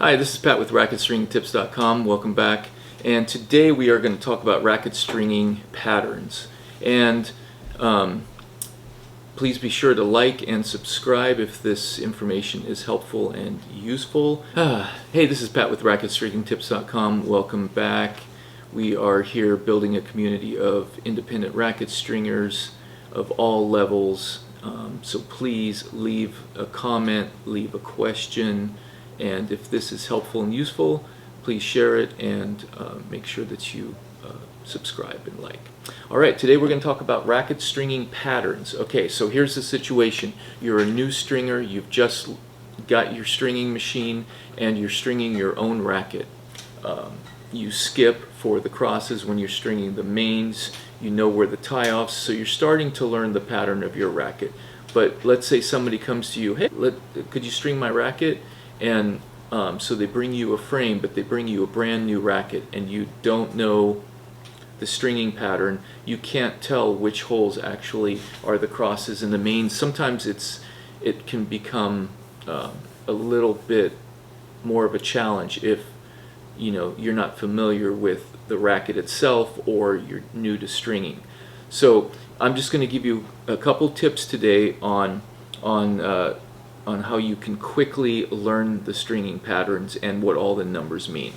Hi, this is Pat with RacketStringingTips.com. Welcome back. And today we are going to talk about racket stringing patterns. And please be sure to like and subscribe if this information is helpful and useful. Hey, this is Pat with RacketStringingTips.com. Welcome back. We are here building a community of independent racket stringers of all levels. So please leave a comment, leave a question. And if this is helpful and useful, please share it and make sure that you subscribe and like. All right, today we're going to talk about racket stringing patterns. Okay, so here's the situation. You're a new stringer, you've just got your stringing machine, and you're stringing your own racket. You skip for the crosses when you're stringing the mains. You know where the tie-offs, so you're starting to learn the pattern of your racket. But let's say somebody comes to you, hey, could you string my racket? And so they bring you a frame, but they bring you a brand new racket, and you don't know the stringing pattern. You can't tell which holes actually are the crosses and the mains. Sometimes it can become a little bit more of a challenge if you're not familiar with the racket itself or you're new to stringing. So I'm just going to give you a couple tips today on how you can quickly learn the stringing patterns and what all the numbers mean.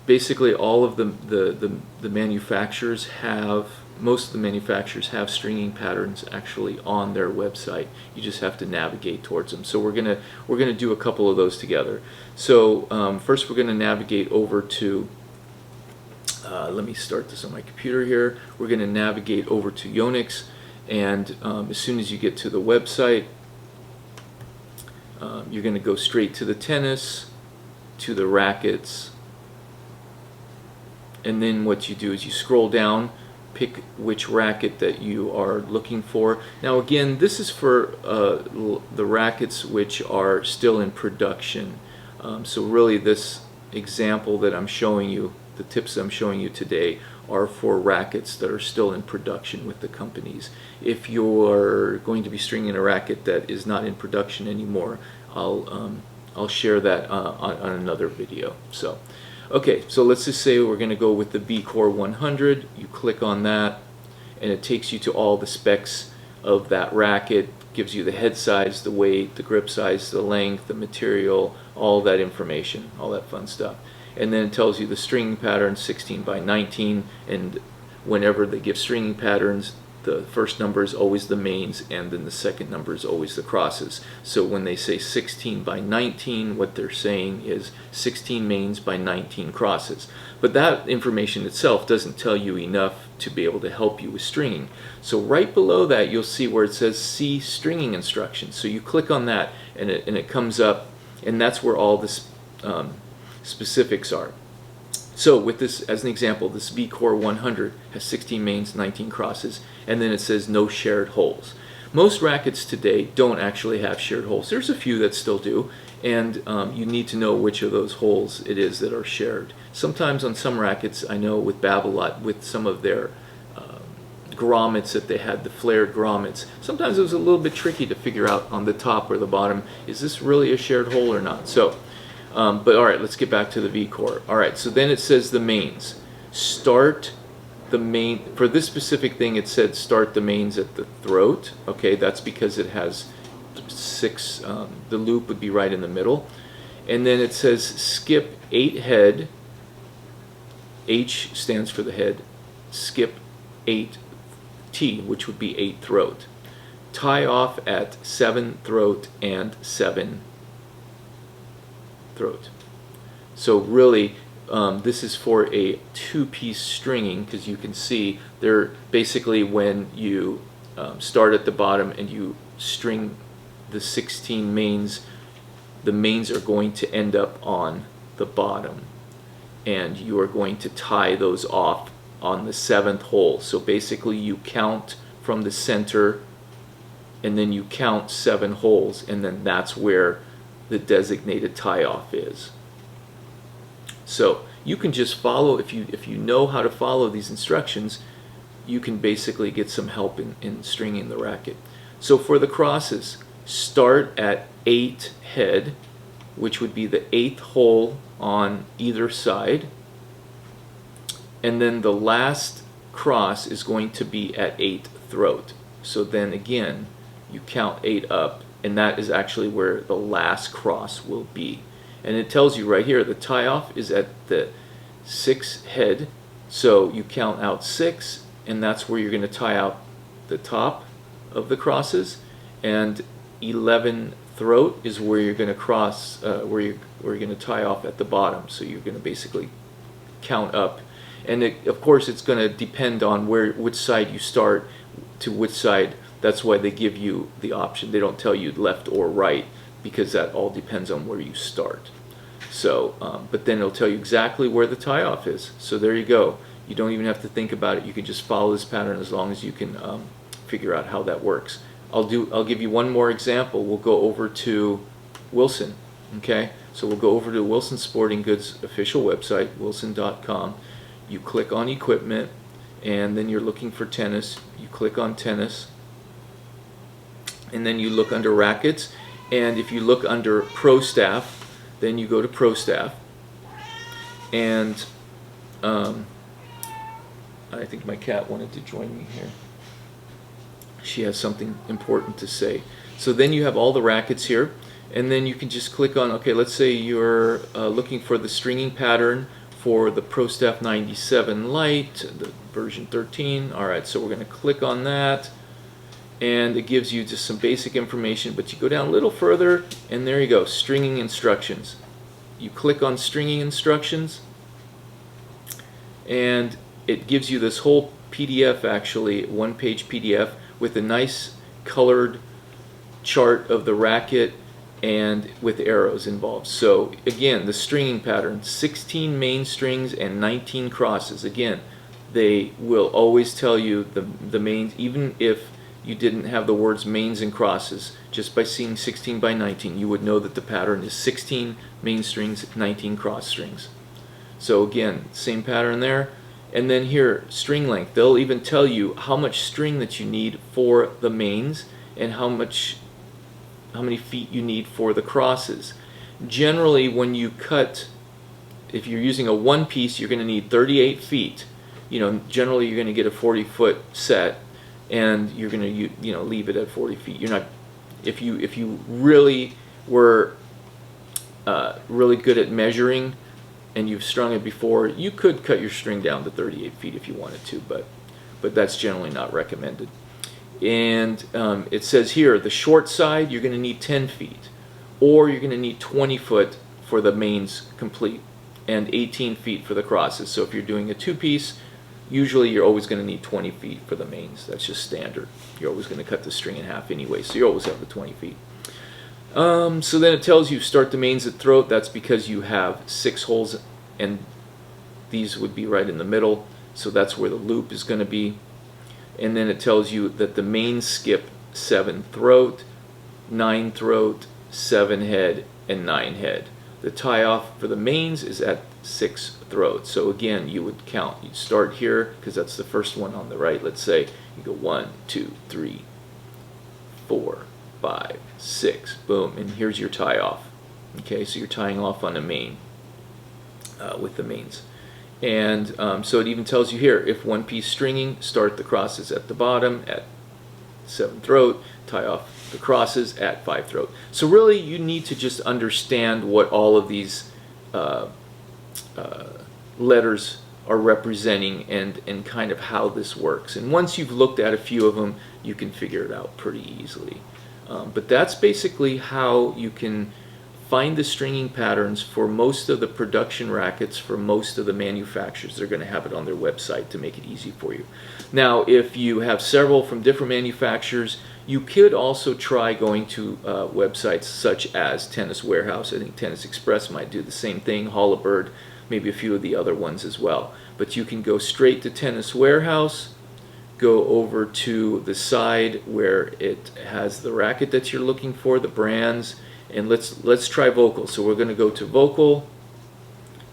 Basically, all of the manufacturers have, most of the manufacturers have stringing patterns actually on their website. You just have to navigate towards them. So we're gonna do a couple of those together. So first, we're gonna navigate over to. Let me start this on my computer here. We're gonna navigate over to Yonex, and as soon as you get to the website, you're going to go straight to the tennis, to the rackets, and then what you do is you scroll down, pick which racket that you are looking for. Now again, this is for the rackets which are still in production. So really this example that I'm showing you, the tips I'm showing you today, are for rackets that are still in production with the companies. If you're going to be stringing a racket that is not in production anymore, I'll share that on another video. So, okay, so let's just say we're going to go with the V-Core 100. You click on that, and it takes you to all the specs of that racket. Gives you the head size, the weight, the grip size, the length, the material, all that information, all that fun stuff. And then it tells you the stringing pattern, 16 by 19, and whenever they give stringing patterns, the first number is always the mains, and then the second number is always the crosses. So when they say 16 by 19, what they're saying is 16 mains by 19 crosses. But that information itself doesn't tell you enough to be able to help you with stringing. So right below that, you'll see where it says See Stringing Instructions. So you click on that, and it comes up, and that's where all this specifics are. So with this, as an example, this V-Core 100 has 16 mains, 19 crosses, and then it says no shared holes. Most rackets today don't actually have shared holes. There's a few that still do, and you need to know which of those holes it is that are shared. Sometimes on some rackets, I know with Babolat, with some of their grommets that they had, the flared grommets, sometimes it was a little bit tricky to figure out on the top or the bottom, is this really a shared hole or not? So. But all right, let's get back to the V-Core. All right, so then it says the mains. Start the main, for this specific thing it said start the mains at the throat. Okay, that's because it has 6, the loop would be right in the middle. And then it says skip 8 head, H stands for the head, skip 8 T, which would be 8 throat. Tie off at 7 throat and 7 throat. So really this is for a 2-piece stringing, because you can see they're basically when you start at the bottom and you string the 16 mains, the mains are going to end up on the bottom, and you are going to tie those off on the 7th hole. So basically you count from the center, and then you count 7 holes, and then that's where the designated tie-off is. So you can just follow, if you know how to follow these instructions, you can basically get some help in stringing the racket. So for the crosses, start at 8 head, which would be the 8th hole on either side, and then the last cross is going to be at 8th throat. So then again, you count 8 up, and that is actually where the last cross will be. And it tells you right here, the tie-off is at the 6th head, so you count out 6, and that's where you're going to tie out the top of the crosses, and 11 throat is where you're going to cross, where you're going to tie off at the bottom. So you're going to basically count up, and of course it's going to depend on which side you start to which side. That's why they give you the option. They don't tell you left or right, because that all depends on where you start. So, but then it'll tell you exactly where the tie off is. So there you go. You don't even have to think about it. You can just follow this pattern as long as you can figure out how that works. I'll give you one more example. We'll go over to Wilson. Okay, so we'll go over to Wilson Sporting Goods official website, wilson.com. You click on equipment, and then you're looking for tennis. You click on tennis, and then you look under rackets. And if you look under Pro Staff, then you go to Pro Staff, and I think my cat wanted to join me here. She has something important to say. So then you have all the rackets here, and then you can just click on, okay, let's say you're looking for the stringing pattern for the Pro Staff 97 Lite, the version 13. Alright, so we're going to click on that, and it gives you just some basic information, but you go down a little further, and there you go, stringing instructions. You click on stringing instructions, and it gives you this whole PDF, actually, one-page PDF with a nice colored chart of the racket and with arrows involved. So again, the stringing pattern, 16 main strings and 19 crosses. Again, they will always tell you the mains, even if you didn't have the words mains and crosses. Just by seeing 16 by 19, you would know that the pattern is 16 main strings, 19 cross strings. So again, same pattern there. And then here, string length. They'll even tell you how much string that you need for the mains and how many feet you need for the crosses. Generally, when you cut, if you're using a one piece, you're going to need 38 feet. You know, generally you're going to get a 40-foot set, and you're going to leave it at 40 feet. You're not, if you really were really good at measuring and you've strung it before, you could cut your string down to 38 feet if you wanted to, but that's generally not recommended. And it says here, the short side, you're going to need 10 feet, or you're going to need 20 foot for the mains complete, and 18 feet for the crosses. So if you're doing a two-piece, usually you're always going to need 20 feet for the mains. That's just standard. You're always going to cut the string in half anyway, so you always have the 20 feet. So then it tells you start the mains at throat. That's because you have 6 holes, and these would be right in the middle, so that's where the loop is going to be. And then it tells you that the mains skip 7 throat, 9 throat, 7 head, and 9 head. The tie-off for the mains is at 6 throat. So again, you would count. You'd start here, because that's the first one on the right. Let's say you go 1, 2, 3, 4, 5, 6, boom, and here's your tie-off. Okay, so you're tying off on a main with the mains. And so it even tells you here, if one piece stringing, start the crosses at the bottom at 7 throat, tie off the crosses at 5 throat. So really you need to just understand what all of these letters are representing and kind of how this works. And once you've looked at a few of them, you can figure it out pretty easily. But that's basically how you can find the stringing patterns for most of the production rackets for most of the manufacturers. They're going to have it on their website to make it easy for you. Now, if you have several from different manufacturers, you could also try going to websites such as Tennis Warehouse. I think Tennis Express might do the same thing, Hollabird, maybe a few of the other ones as well. But you can go straight to Tennis Warehouse, go over to the side where it has the racket that you're looking for, the brands, and let's try Vocal. So we're going to go to Vocal,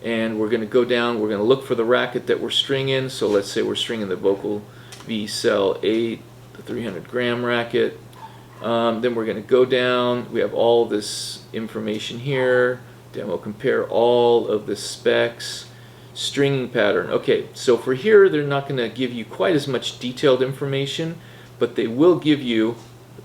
and we're going to go down, we're going to look for the racket that we're stringing. So let's say we're stringing the Vocal V Cell 8, the 300 gram racket, Then we're going to go down. We have all this information here. Demo compare all of the specs. Stringing pattern. Okay, so for here, they're not going to give you quite as much detailed information, but they will give you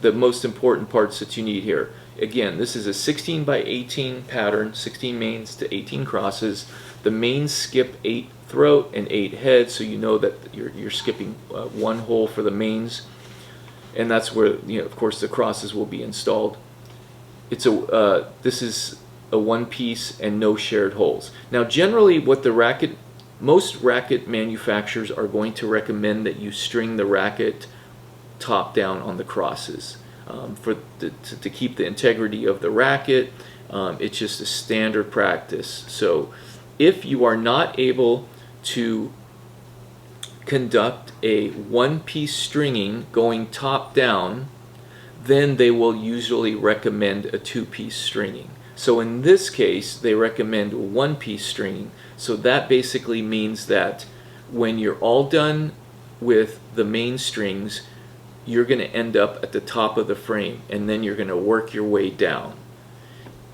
the most important parts that you need here. Again, this is a 16 by 18 pattern, 16 mains to 18 crosses. The mains skip 8 throat and 8 head, so you know that you're skipping one hole for the mains, and that's where, you know, of course, the crosses will be installed. It's a this is a one piece and no shared holes. Now, generally, what most racket manufacturers are going to recommend that you string the racket top down on the crosses to keep the integrity of the racket. It's just a standard practice. So if you are not able to conduct a one-piece stringing going top down, then they will usually recommend a two-piece stringing. So in this case, they recommend one-piece stringing. So that basically means that when you're all done with the main strings, you're going to end up at the top of the frame, and then you're going to work your way down.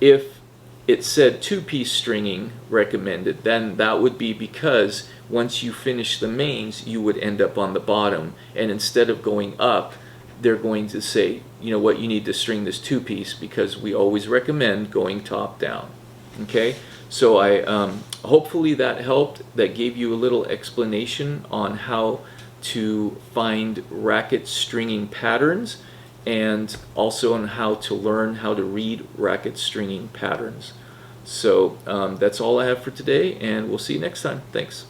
If it said two-piece stringing recommended, then that would be because once you finish the mains, you would end up on the bottom, and instead of going up, they're going to say, you know what, you need to string this two-piece because we always recommend going top down. Okay, so hopefully that helped. That gave you a little explanation on how to find racket stringing patterns, and also on how to learn how to read racket stringing patterns. So that's all I have for today, and we'll see you next time. Thanks.